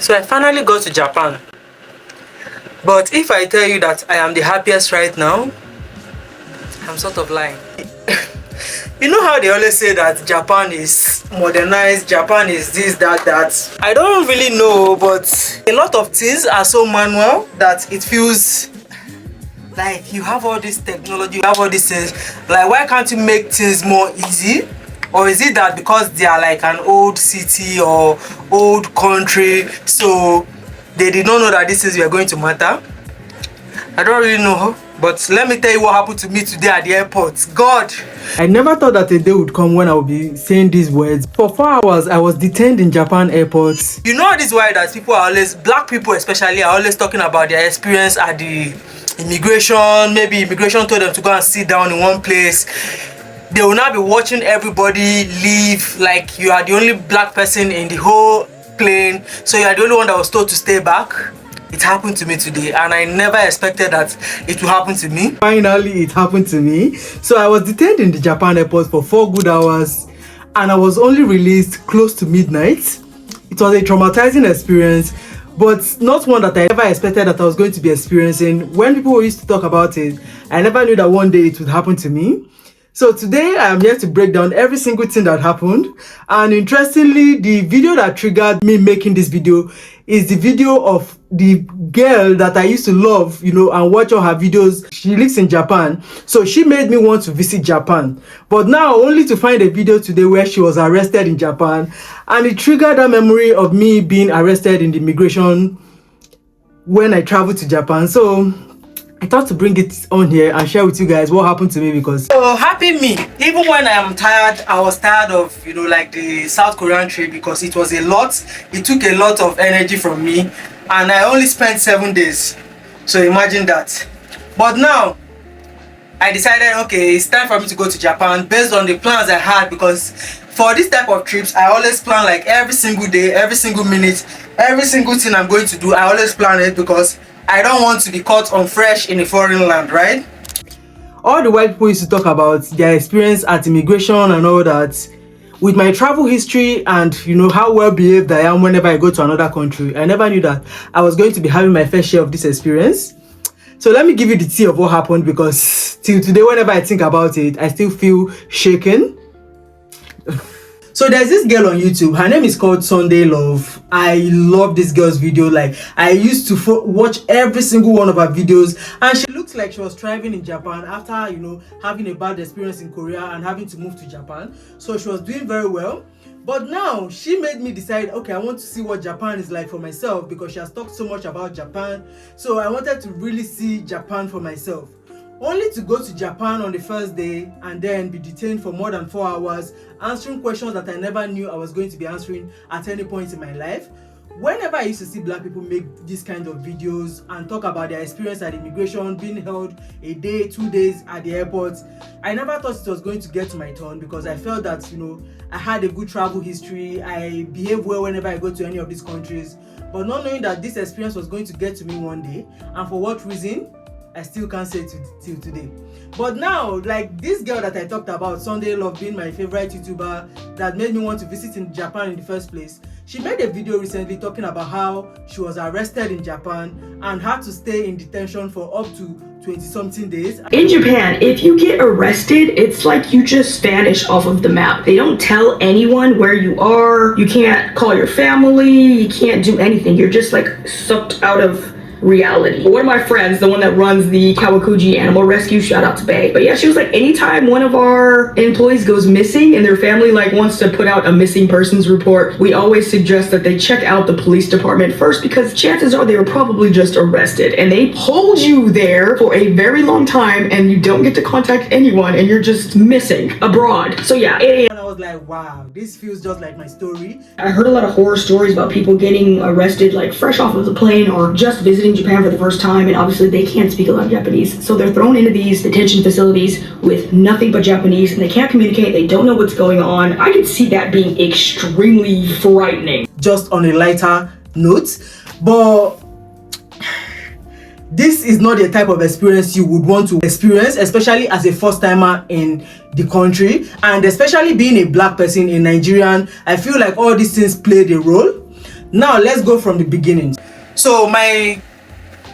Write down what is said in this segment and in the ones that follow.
So I finally got to Japan. But if I tell you that I am the happiest right now, I'm sort of lying. You know how they always say that Japan is modernized, Japan is this, that. I don't really know, but a lot of things are so manual that it feels like you have all this technology, you have all these things. Like, why can't you make things more easy? Or is it that because they are like an old city or old country, so they did not know that these things were going to matter? I don't really know. But let me tell you what happened to me today at the airport. God! I never thought that a day would come when I would be saying these words. For 4 hours, I was detained in Japan airport. You know this why that people are always, black people especially, are always talking about their experience at the immigration. Maybe immigration told them to go and sit down in one place. They will now be watching everybody leave, like you are the only black person in the whole plane, so you are the only one that was told to stay back. It happened to me today, and I never expected that it would happen to me. Finally, it happened to me. So I was detained in the Japan airport for 4 good hours, and I was only released close to midnight. It was a traumatizing experience, but not one that I ever expected that I was going to be experiencing. When people used to talk about it, I never knew that one day it would happen to me. So today I am here to break down every single thing that happened. And interestingly, the video that triggered me making this video is the video of the girl that I used to love, you know, and watch all her videos. She lives in Japan, so she made me want to visit Japan. But now only to find a video today where she was arrested in Japan, and it triggered that memory of me being arrested in the immigration when I traveled to Japan. So I thought to bring it on here and share with you guys what happened to me, because so happy me. Even when I am tired, I was tired of, you know, like the South Korean trip, because it was a lot. It took a lot of energy from me, and I only spent 7 days. So imagine that. But now I decided, okay, it's time for me to go to Japan based on the plans I had, because for this type of trips I always plan like every single day, every single minute, every single thing I'm going to do. I always plan it because I don't want to be caught unfresh in a foreign land, right? All the white people used to talk about their experience at immigration and all that. With my travel history and, you know, how well behaved I am whenever I go to another country, I never knew that I was going to be having my fair share of this experience. So let me give you the tea of what happened, because till today, whenever I think about it, I still feel shaken. So there's this girl on YouTube. Her name is called Sunday Love. I love this girl's video. Like, I used to watch every single one of her videos, and she looks like she was thriving in Japan after, you know, having a bad experience in Korea and having to move to Japan. So she was doing very well. But now she made me decide, okay, I want to see what Japan is like for myself, because she has talked so much about Japan. So I wanted to really see Japan for myself. Only to go to Japan on the first day and then be detained for more than 4 hours, answering questions that I never knew I was going to be answering at any point in my life. Whenever I used to see black people make these kind of videos and talk about their experience at immigration, being held a day, 2 days at the airport, I never thought it was going to get to my turn, because I felt that, you know, I had a good travel history, I behave well whenever I go to any of these countries. But not knowing that this experience was going to get to me one day, and for what reason, I still can't say till today. But now, like this girl that I talked about, Sunday Love, being my favorite YouTuber that made me want to visit in Japan in the first place, she made a video recently talking about how she was arrested in Japan and had to stay in detention for up to 20-something days. In Japan, if you get arrested, it's like you just vanish off of the map. They don't tell anyone where you are. You can't call your family. You can't do anything. You're just like sucked out of reality. One of my friends, the one that runs the Kawakuji Animal Rescue, shout out to Bae, but yeah, she was like, anytime one of our employees goes missing and their family like wants to put out a missing persons report, we always suggest that they check out the police department first, because chances are they were probably just arrested, and they hold you there for a very long time and you don't get to contact anyone and you're just missing abroad. So yeah, and I was like, wow, this feels just like my story. I heard a lot of horror stories about people getting arrested like fresh off of the plane or just visiting Japan for the first time, and obviously they can't speak a lot of Japanese, so they're thrown into these detention facilities with nothing but Japanese, and they can't communicate, they don't know what's going on. I could see that being extremely frightening. Just on a lighter note, but this is not the type of experience you would want to experience, especially as a first-timer in the country, and especially being a black person in Nigerian. I feel like all these things played a role. Now let's go from the beginning. So my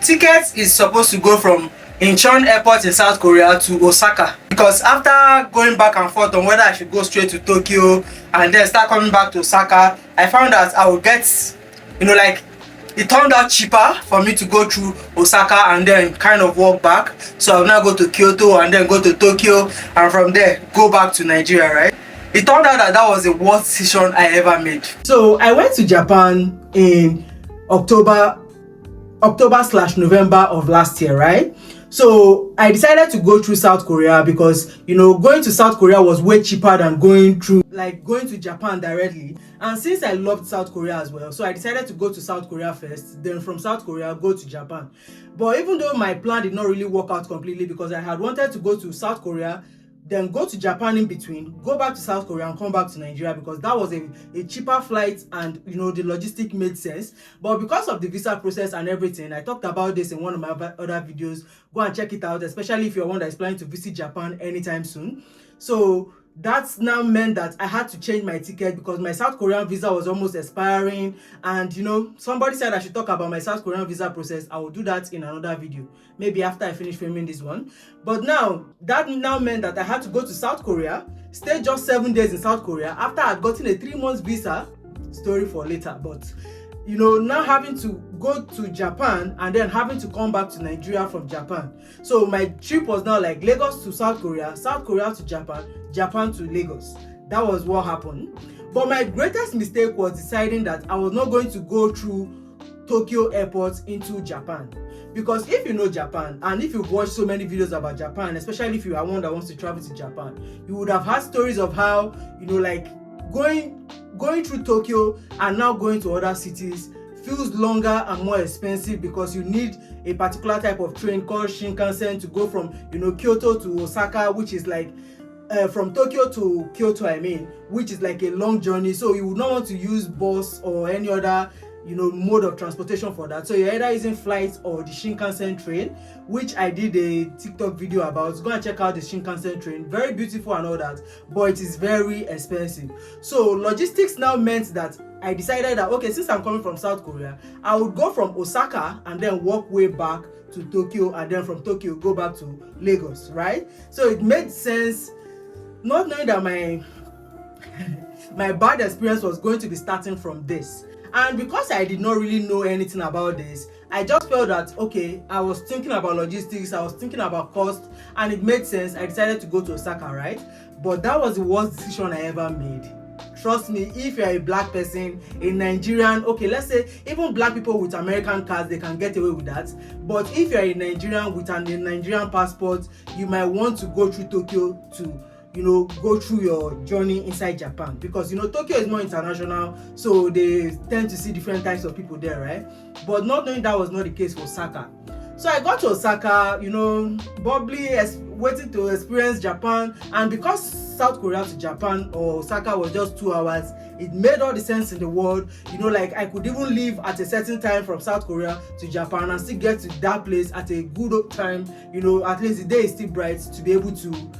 ticket is supposed to go from Incheon Airport in South Korea to Osaka, because after going back and forth on whether I should go straight to Tokyo and then start coming back to Osaka, I found that I would get, like, it turned out cheaper for me to go through Osaka and then kind of walk back. So I'll now go to Kyoto and then go to Tokyo, and from there go back to Nigeria, right? It turned out that was the worst decision I ever made. So I went to Japan in October/November of last year, right? So I decided to go through South Korea because, going to South Korea was way cheaper than going to Japan directly. And since I loved South Korea as well, so I decided to go to South Korea first, then from South Korea go to Japan. But even though my plan did not really work out completely, because I had wanted to go to South Korea, then go to Japan in between, go back to South Korea and come back to Nigeria, because that was a cheaper flight, and the logistic made sense. But because of the visa process and everything, I talked about this in one of my other videos. Go and check it out, especially if you're one that is planning to visit Japan anytime soon. So that's now meant that I had to change my ticket because my South Korean visa was almost expiring. And somebody said I should talk about my South Korean visa process. I will do that in another video, maybe after I finish filming this one. But now that meant that I had to go to South Korea, stay just 7 days in South Korea after I'd gotten a 3-month visa. Story for later. But now having to go to Japan and then having to come back to Nigeria from Japan. So my trip was now like Lagos to South Korea, South Korea to Japan, Japan to Lagos. That was what happened. But my greatest mistake was deciding that I was not going to go through Tokyo Airport into Japan. Because if you know Japan, and if you've watched so many videos about Japan, especially if you are one that wants to travel to Japan, you would have had stories of how, like, going through Tokyo and now going to other cities feels longer and more expensive, because you need a particular type of train called Shinkansen to go from Kyoto to Osaka, which is like from Tokyo to Kyoto, which is like a long journey. So you would not want to use bus or any other mode of transportation for that. So you're either using flights or the Shinkansen train, which I did a TikTok video about. Go and check out the Shinkansen train. Very beautiful and all that, but it is very expensive. So logistics now meant that I decided that, okay, since I'm coming from South Korea, I would go from Osaka and then walk way back to Tokyo, and then from Tokyo go back to Lagos, right? So it made sense, not knowing that my my bad experience was going to be starting from this. And because I did not really know anything about this, I just felt that, okay, I was thinking about logistics, I was thinking about cost, and it made sense. I decided to go to Osaka, right? But that was the worst decision I ever made. Trust me, if you're a black person, a Nigerian, okay, let's say even black people with American cards, they can get away with that. But if you're a Nigerian with a Nigerian passport, you might want to go through Tokyo to go through your journey inside Japan, because Tokyo is more international, so they tend to see different types of people there, right? But not knowing that was not the case for Osaka. So I got to Osaka, bubbly, waiting to experience Japan. And because South Korea to Japan or Osaka was just 2 hours, it made all the sense in the world. Like I could even leave at a certain time from South Korea to Japan and still get to that place at a good time. At least the day is still bright to be able to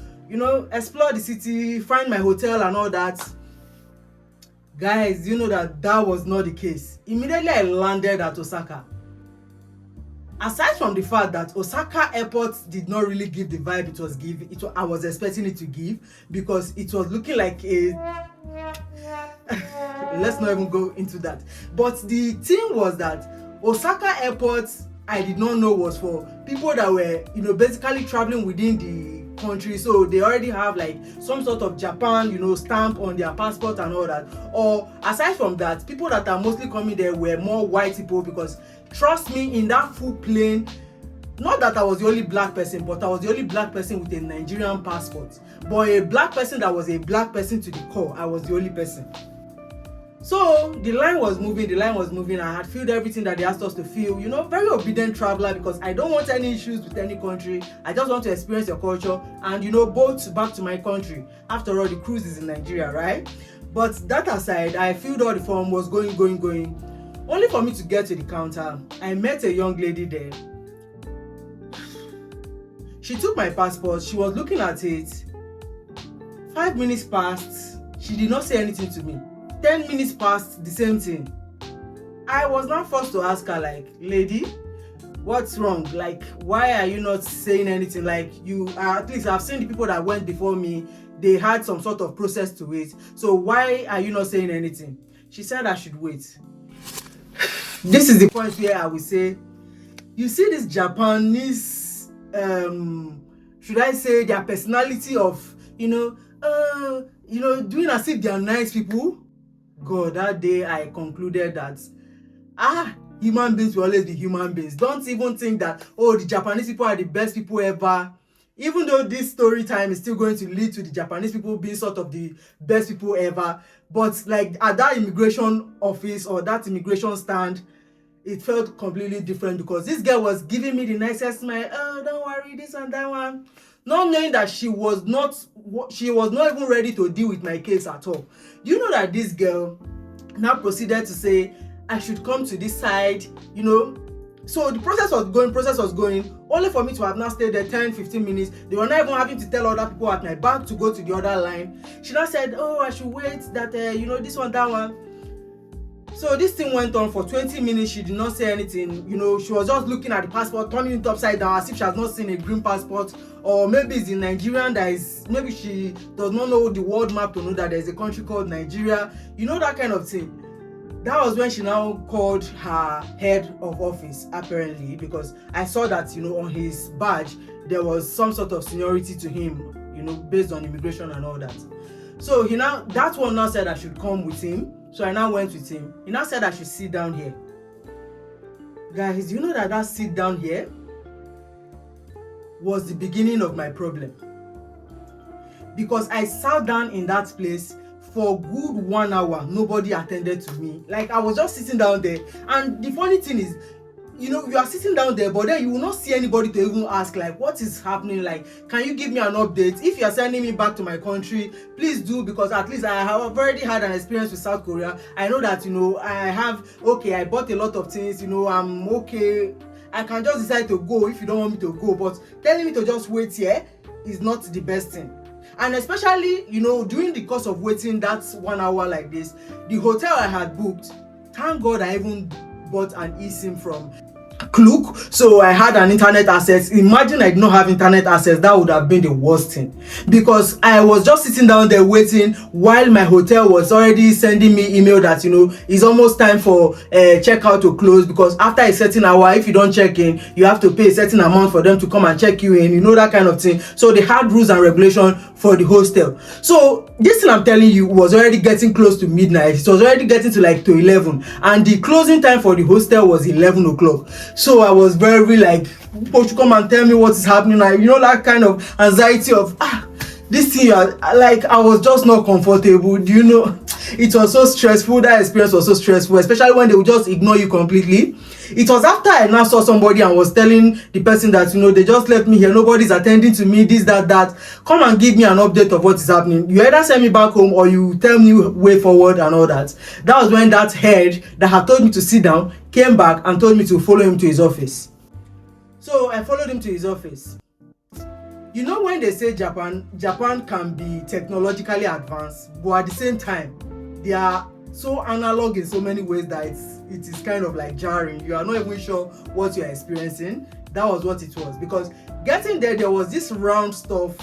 explore the city, find my hotel and all that. Guys, that was not the case. Immediately I landed at Osaka. Aside from the fact that Osaka Airport did not really give the vibe I was expecting it to give, because it was looking like a let's not even go into that. But the thing was that Osaka Airport, I did not know, was for people that were basically traveling within the country, so they already have like some sort of Japan stamp on their passport and all that. Or aside from that, people that are mostly coming there were more white people, because trust me, in that full plane, not that I was the only black person, but I was the only black person with a Nigerian passport. But a black person that was a black person to the core, I was the only person. So the line was moving. I had filled everything that they asked us to fill. Very obedient traveler, because I don't want any issues with any country. I just want to experience your culture and boat back to my country. After all, the cruise is in Nigeria, right? But that aside, I filled all the form, was going. Only for me to get to the counter, I met a young lady there. She took my passport, she was looking at it. 5 minutes passed, she did not say anything to me. 10 minutes passed, the same thing. I was not forced to ask her, like, lady, what's wrong? Like, why are you not saying anything? Like, you at least I've seen the people that went before me, they had some sort of process to it. So why are you not saying anything? She said I should wait. This is the point where I will say, you see this Japanese, should I say their personality of, doing as if they are nice people. God, that day I concluded that, human beings will always be human beings. Don't even think that, oh, the Japanese people are the best people ever. Even though this story time is still going to lead to the Japanese people being sort of the best people ever, but like at that immigration office or that immigration stand, it felt completely different because this girl was giving me the nicest smile. Oh, don't worry, this and that one. Not knowing that she was not even ready to deal with my case at all. You know that this girl now proceeded to say I should come to this side, So the process was going, only for me to have now stayed there 10-15 minutes. They were not even having to tell other people at my back to go to the other line. She now said, oh, I should wait, that, this one, that one. So this thing went on for 20 minutes. She did not say anything. She was just looking at the passport, turning it upside down as if she has not seen a green passport. Or maybe it's in Nigerian maybe she does not know the world map to know that there's a country called Nigeria. That kind of thing. That was when she now called her head of office, apparently, because I saw that, on his badge, there was some sort of seniority to him, based on immigration and all that. So that one now said I should come with him. So I now went with him. He now said I should sit down here. Guys, you know that sit down here was the beginning of my problem. Because I sat down in that place for good 1 hour. Nobody attended to me. Like, I was just sitting down there. And the funny thing is, you are sitting down there, but then you will not see anybody to even ask, like, what is happening? Like, can you give me an update? If you are sending me back to my country, please do, because at least I have already had an experience with South Korea. I know that, I bought a lot of things, I'm okay. I can just decide to go if you don't want me to go, but telling me to just wait here is not the best thing. And especially, during the course of waiting that 1 hour like this, the hotel I had booked, thank God I even bought an eSIM from Klook, so I had an internet access. Imagine I did not have internet access. That would have been the worst thing, because I was just sitting down there waiting while my hotel was already sending me email that it's almost time for checkout to close, because after a certain hour, if you don't check in, you have to pay a certain amount for them to come and check you in, that kind of thing. So they had rules and regulation for the hostel. So this thing I'm telling you was already getting close to midnight. It was already getting to 11, and the closing time for the hostel was 11 o'clock. So I was very like, people should come and tell me what is happening. That kind of anxiety of this thing. Like, I was just not comfortable. It was so stressful. That experience was so stressful, especially when they would just ignore you completely. It was after I now saw somebody and was telling the person that they just left me here, nobody's attending to me, this, that. Come and give me an update of what is happening. You either send me back home or you tell me way forward and all that. That was when that head that had told me to sit down came back and told me to follow him to his office. So I followed him to his office. When they say Japan can be technologically advanced, but at the same time, they are so analog in so many ways that it is kind of like jarring. You are not even sure what you are experiencing. That was what it was, because getting there was this round stuff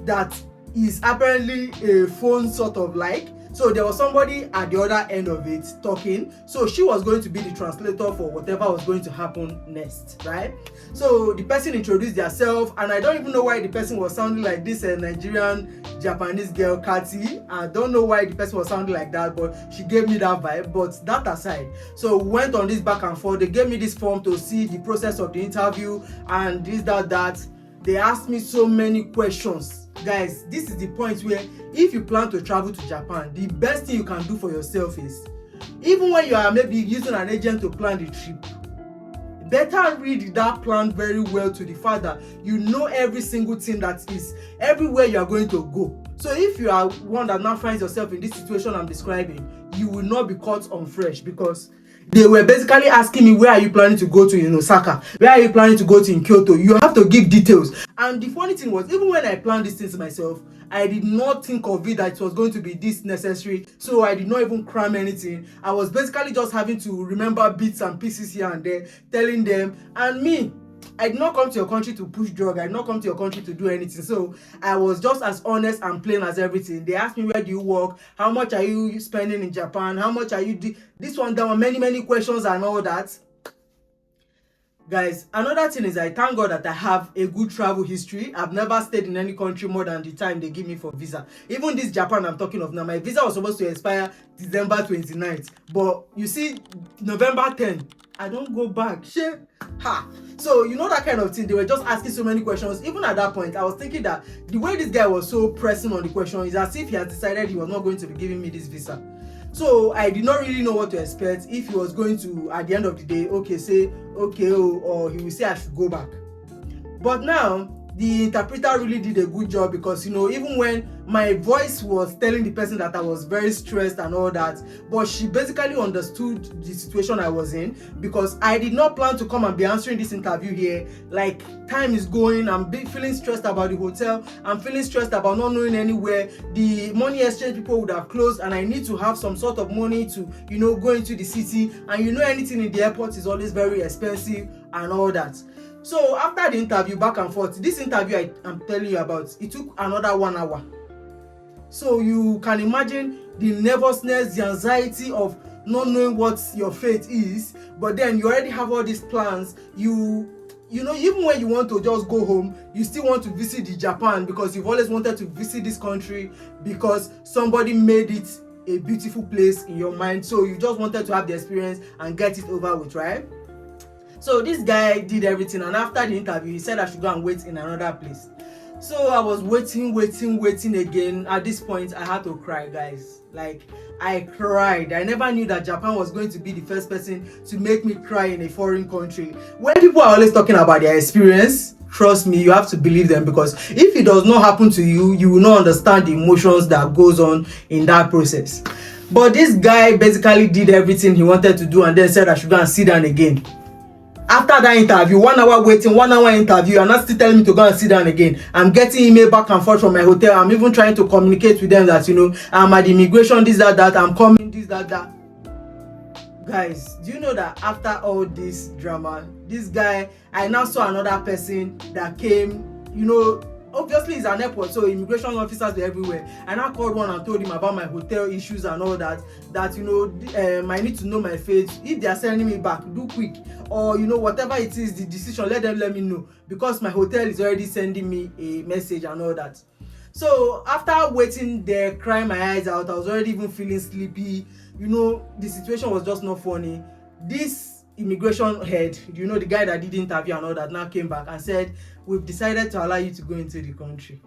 that is apparently a phone sort of like. So there was somebody at the other end of it talking. So she was going to be the translator for whatever was going to happen next, right? So the person introduced herself, and I don't even know why the person was sounding like this Nigerian Japanese girl, Kati. I don't know why the person was sounding like that, but she gave me that vibe. But that aside, so we went on this back and forth. They gave me this form to see the process of the interview and this, that. They asked me so many questions. Guys, this is the point where if you plan to travel to Japan, the best thing you can do for yourself is, even when you are maybe using an agent to plan the trip, better read that plan very well to the fact that you know every single thing that is everywhere you are going to go. So if you are one that now finds yourself in this situation I'm describing, you will not be caught on fresh, because they were basically asking me, where are you planning to go to in Osaka? Where are you planning to go to in Kyoto? You have to give details. And the funny thing was, even when I planned these things myself, I did not think of it that it was going to be this necessary. So I did not even cram anything. I was basically just having to remember bits and pieces here and there, telling them. And me, I did not come to your country to push drug. I did not come to your country to do anything. So I was just as honest and plain as everything. They asked me, where do you work? How much are you spending in Japan? How much are you this one, that one, many questions and all that. Guys, another thing is, I thank God that I have a good travel history. I've never stayed in any country more than the time they give me for visa. Even this Japan I'm talking of now, my visa was supposed to expire December 29th. But you see, November 10th, I don't go back. Shit. Ha. So, you know, that kind of thing. They were just asking so many questions. Even at that point, I was thinking that the way this guy was so pressing on the question is as if he had decided he was not going to be giving me this visa. So I did not really know what to expect, if he was going to, at the end of the day, okay, say okay, or he will say I should go back. But now the interpreter really did a good job, because, you know, even when my voice was telling the person that I was very stressed and all that, but she basically understood the situation I was in, because I did not plan to come and be answering this interview here. Like, time is going, I'm feeling stressed about the hotel, I'm feeling stressed about not knowing anywhere, the money exchange people would have closed, and I need to have some sort of money to, you know, go into the city, and you know, anything in the airport is always very expensive and all that. So after the interview, back and forth, this interview I'm telling you about, it took another 1 hour. So you can imagine the nervousness, the anxiety of not knowing what your fate is, but then you already have all these plans. You know, even when you want to just go home, you still want to visit the Japan, because you've always wanted to visit this country because somebody made it a beautiful place in your mind. So you just wanted to have the experience and get it over with, right? So this guy did everything, and after the interview, he said I should go and wait in another place. So I was waiting again. At this point, I had to cry, guys. Like, I cried. I never knew that Japan was going to be the first person to make me cry in a foreign country. When people are always talking about their experience, trust me, you have to believe them, because if it does not happen to you, you will not understand the emotions that goes on in that process. But this guy basically did everything he wanted to do, and then said I should go and sit down again. After that interview, 1 hour waiting, 1 hour interview, and not still telling me to go and sit down again. I'm getting email back and forth from my hotel. I'm even trying to communicate with them that, you know, I'm at the immigration, this, that, I'm coming, this, that. Guys, do you know that after all this drama, this guy, I now saw another person that came, you know, obviously it's an airport, so immigration officers were everywhere. I now called one and told him about my hotel issues and all that, you know, I need to know my fate. If they are sending me back, do quick, or, you know, whatever it is, the decision, let me know, because my hotel is already sending me a message and all that. So after waiting there, crying my eyes out, I was already even feeling sleepy. You know, the situation was just not funny. This immigration head, you know, the guy that did the interview and all that, now came back and said, we've decided to allow you to go into the country.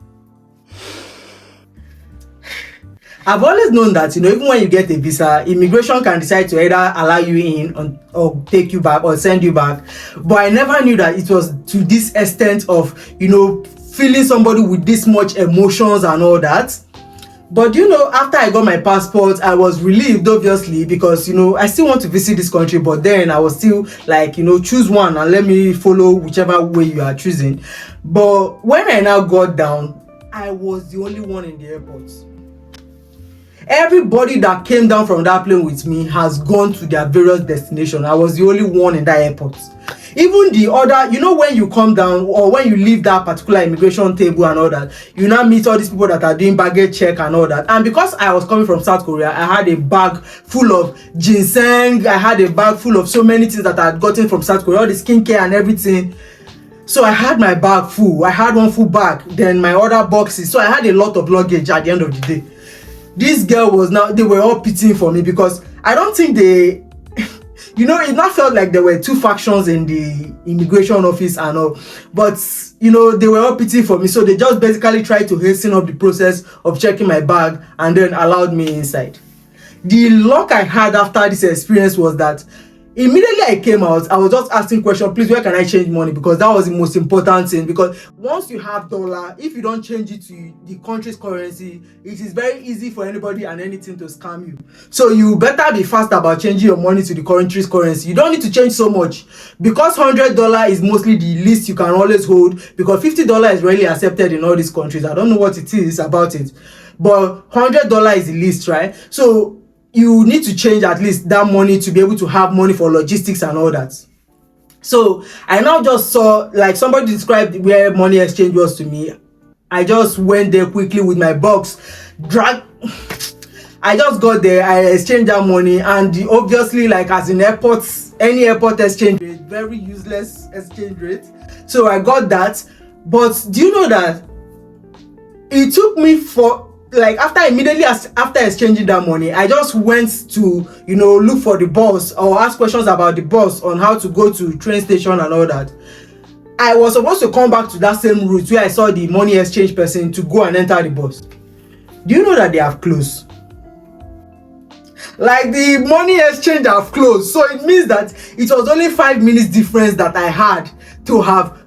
I've always known that, you know, even when you get a visa, immigration can decide to either allow you in or take you back or send you back. But I never knew that it was to this extent of, you know, feeling somebody with this much emotions and all that. But, you know, after I got my passport, I was relieved, obviously, because, you know, I still want to visit this country, but then I was still like, you know, choose one and let me follow whichever way you are choosing. But when I now got down, I was the only one in the airport. Everybody that came down from that plane with me has gone to their various destinations. I was the only one in that airport. Even the other, you know, when you come down or when you leave that particular immigration table and all that, you now meet all these people that are doing baggage check and all that. And because I was coming from South Korea, I had a bag full of ginseng. I had a bag full of so many things that I had gotten from South Korea, all the skincare and everything. So I had my bag full. I had one full bag, then my other boxes. So I had a lot of luggage at the end of the day. This girl was now, they were all pitying for me, because I don't think they, you know, it not felt like there were two factions in the immigration office and all, but, you know, they were all pitying for me. So they just basically tried to hasten up the process of checking my bag and then allowed me inside. The luck I had after this experience was that Immediately I came out, I was just asking question, please, where can I change money? Because that was the most important thing. Because once you have dollar, if you don't change it to the country's currency, it is very easy for anybody and anything to scam you. So you better be fast about changing your money to the country's currency. You don't need to change so much, because $100 is mostly the least you can always hold, because $50 is rarely accepted in all these countries. I don't know what it is about it, but $100 is the least, right? So you need to change at least that money to be able to have money for logistics and all that. So I now just saw, like, somebody described where money exchange was to me. I just went there quickly with my box, I just got there, I exchanged that money, and obviously, like, as in airports, any airport exchange rate, very useless exchange rate. So I got that. But do you know that it took me for, like, after exchanging that money, I just went to, look for the bus or ask questions about the bus on how to go to train station and all that. I was supposed to come back to that same route where I saw the money exchange person to go and enter the bus. Do you know that they have closed? Like, the money exchange have closed. So it means that it was only 5 minutes difference that I had to have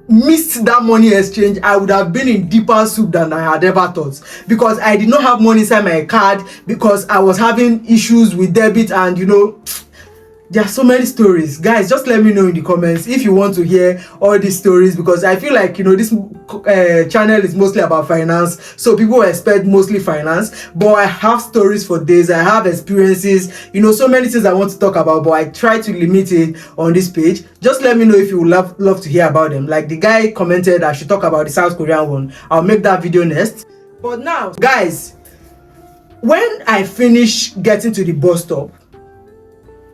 missed that money exchange. I would have been in deeper soup than I had ever thought, because I did not have money inside my card, because I was having issues with debit, and there are so many stories. Guys, just let me know in the comments if you want to hear all these stories, because I feel like this channel is mostly about finance, so people expect mostly finance, but I have stories for days. I have experiences, so many things I want to talk about, but I try to limit it on this page. Just let me know if you would love to hear about them. Like, the guy commented I should talk about the South Korean one. I'll make that video next. But now, guys, when I finish getting to the bus stop,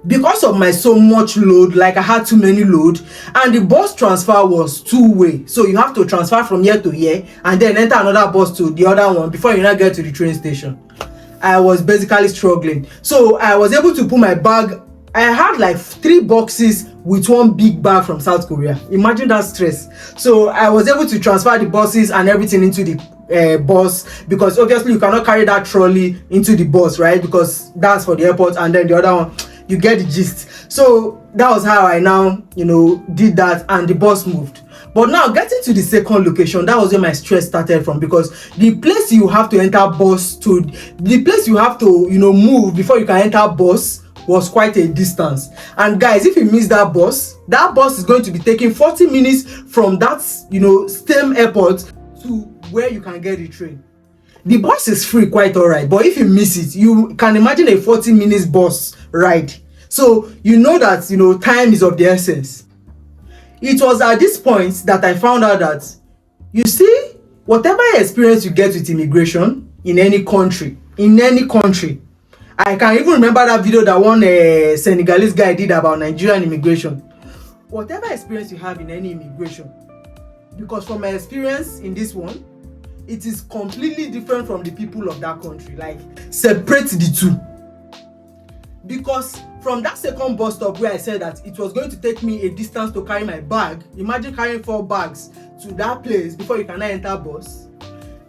because of my so much load, like I had too many load, and the bus transfer was two-way, so you have to transfer from here to here and then enter another bus to the other one before you now get to the train station. I was basically struggling, so I was able to put my bag. I had like 3 boxes with 1 big bag from South Korea. Imagine that stress. So I was able to transfer the buses and everything into the bus, because obviously you cannot carry that trolley into the bus, right? Because that's for the airport, and then the other one, you get the gist. So that was how I now did that, and the bus moved. But now, getting to the second location, that was where my stress started from, because the place you have to enter bus to, the place you have to move before you can enter bus, was quite a distance. And guys, if you miss that bus is going to be taking 40 minutes from that same airport to where you can get the train. The bus is free, quite alright, but if you miss it, you can imagine a 40 minutes bus ride. So that time is of the essence. It was at this point that I found out that, you see, whatever experience you get with immigration in any country, I can even remember that video that one Senegalese guy did about Nigerian immigration. Whatever experience you have in any immigration, because from my experience in this one, it is completely different from the people of that country. Like, separate the two. Because from that second bus stop where I said that it was going to take me a distance to carry my bag, imagine carrying 4 bags to that place before you can enter bus.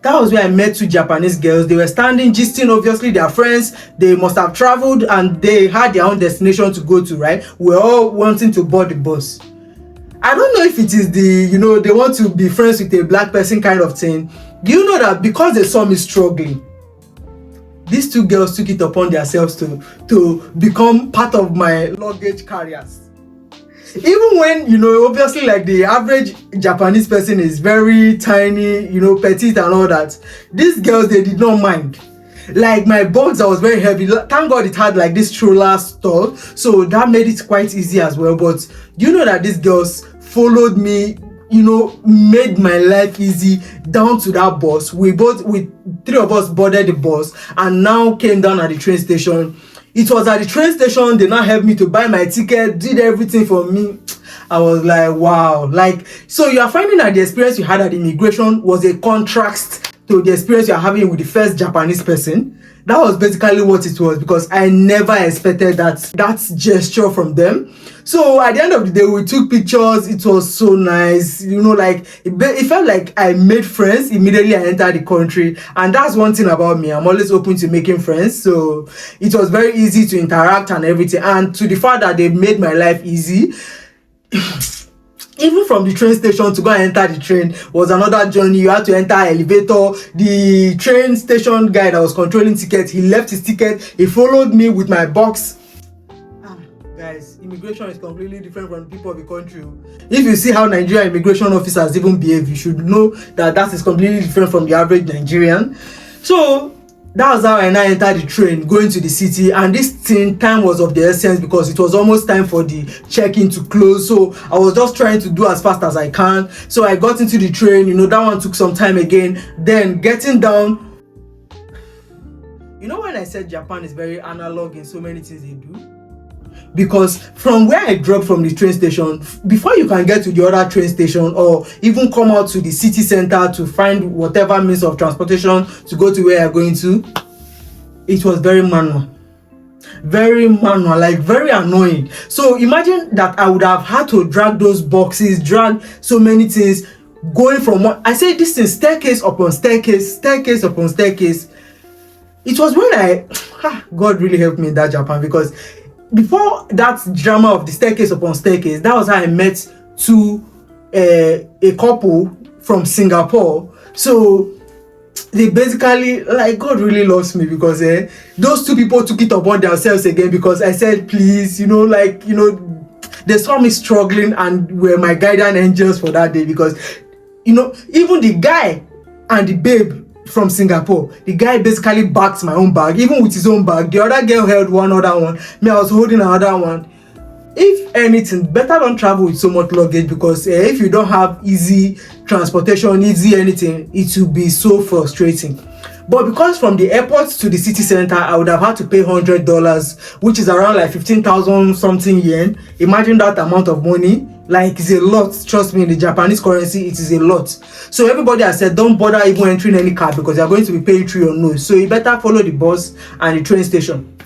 That was where I met 2 Japanese girls. They were standing, gisting, obviously they're friends. They must have traveled and they had their own destination to go to, right? We're all wanting to board the bus. I don't know if it is the, they want to be friends with a black person kind of thing. Do you know that because they saw me struggling, these 2 girls took it upon themselves to become part of my luggage carriers? Even when, obviously, like, the average Japanese person is very tiny, petite and all that, these girls, they did not mind. Like, my box that was very heavy, thank God it had like this stroller store, so that made it quite easy as well. But do you know that these girls followed me, made my life easy down to that bus? With 3 of us boarded the bus and now came down at the train station. It was at the train station they now helped me to buy my ticket, did everything for me. I was like, wow. Like, so you are finding that the experience you had at immigration was a contrast to the experience you are having with the first Japanese person. That was basically what it was, because I never expected that gesture from them. So at the end of the day, we took pictures. It was so nice, like it felt like I made friends immediately I entered the country. And that's one thing about me, I'm always open to making friends. So it was very easy to interact and everything, and to the fact that they made my life easy. Even from the train station to go and enter the train was another journey. You had to enter elevator. The train station guy that was controlling tickets, he left his ticket, he followed me with my box. Guys, immigration is completely different from the people of the country. If you see how Nigerian immigration officers even behave, you should know that is completely different from the average Nigerian. So that was how I now entered the train going to the city, and this time was of the essence because it was almost time for the check-in to close. So I was just trying to do as fast as I can. So I got into the train, that one took some time again. Then getting down, when I said Japan is very analog in so many things they do, because from where I dropped from the train station, before you can get to the other train station or even come out to the city center to find whatever means of transportation to go to where you're going to, it was very manual, like very annoying. So imagine that I would have had to drag those boxes, drag so many things, going from one, I say this is staircase upon staircase, staircase upon staircase. It was when God really helped me in that Japan, because before that drama of the staircase upon staircase, that was how I met a couple from Singapore. So they basically, like, God really loves me, because those two people took it upon themselves again, because I said please, they saw me struggling and were my guardian angels for that day. Because even the guy and the babe from Singapore, the guy basically backed my own bag, even with his own bag. The other girl held one other one, me, I was holding another one. If anything, better don't travel with so much luggage, because if you don't have easy transportation, easy anything, it will be so frustrating. But because from the airport to the city center, I would have had to pay $100, which is around like 15,000 something yen. Imagine that amount of money. Like, it's a lot. Trust me, in the Japanese currency, it is a lot. So everybody has said, don't bother even entering any cab, because you're going to be paying through your nose. So you better follow the bus and the train station.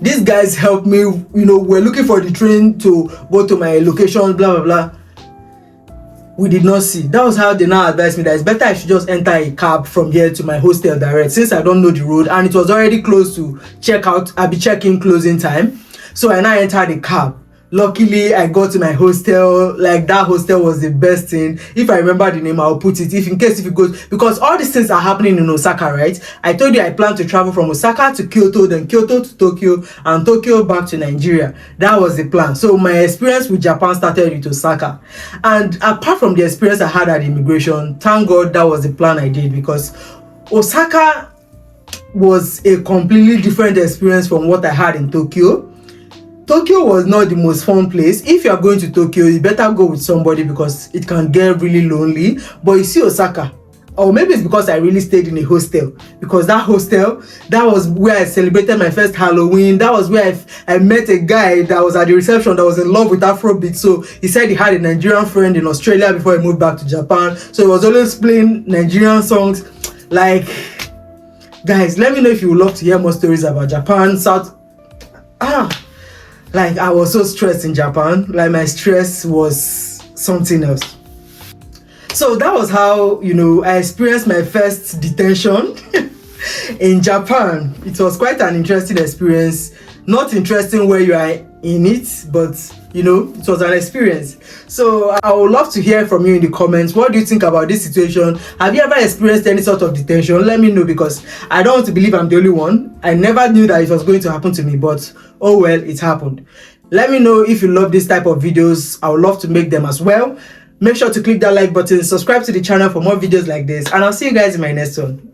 These guys helped me, we're looking for the train to go to my location, blah, blah, blah. We did not see. That was how they now advised me that it's better I should just enter a cab from here to my hostel direct, since I don't know the road, and it was already close to I'll be checking closing time. So I now entered the cab. Luckily, I got to my hostel. Like, that hostel was the best thing. If I remember the name, I'll put it. If it goes, because all these things are happening in Osaka, right? I told you I plan to travel from Osaka to Kyoto, then Kyoto to Tokyo, and Tokyo back to Nigeria. That was the plan. So my experience with Japan started with Osaka. And apart from the experience I had at immigration, thank God that was the plan I did, because Osaka was a completely different experience from what I had in Tokyo. Tokyo was not the most fun place. If you are going to Tokyo, you better go with somebody, because it can get really lonely. But you see Osaka, or maybe it's because I really stayed in a hostel, because that hostel, that was where I celebrated my first Halloween. That was where I met a guy that was at the reception that was in love with Afrobeat. So he said he had a Nigerian friend in Australia before he moved back to Japan. So he was always playing Nigerian songs. Like, guys, let me know if you would love to hear more stories about Japan. Like, I was so stressed in Japan. Like, my stress was something else. So that was how, I experienced my first detention in Japan. It was quite an interesting experience. Not interesting where you are in it, but it was an experience. So I would love to hear from you in the comments. What do you think about this situation? Have you ever experienced any sort of detention? Let me know, because I don't want to believe I'm the only one. I never knew that it was going to happen to me, but oh well, it happened. Let me know if you love this type of videos. I would love to make them as well. Make sure to click that like button, subscribe to the channel for more videos like this, and I'll see you guys in my next one.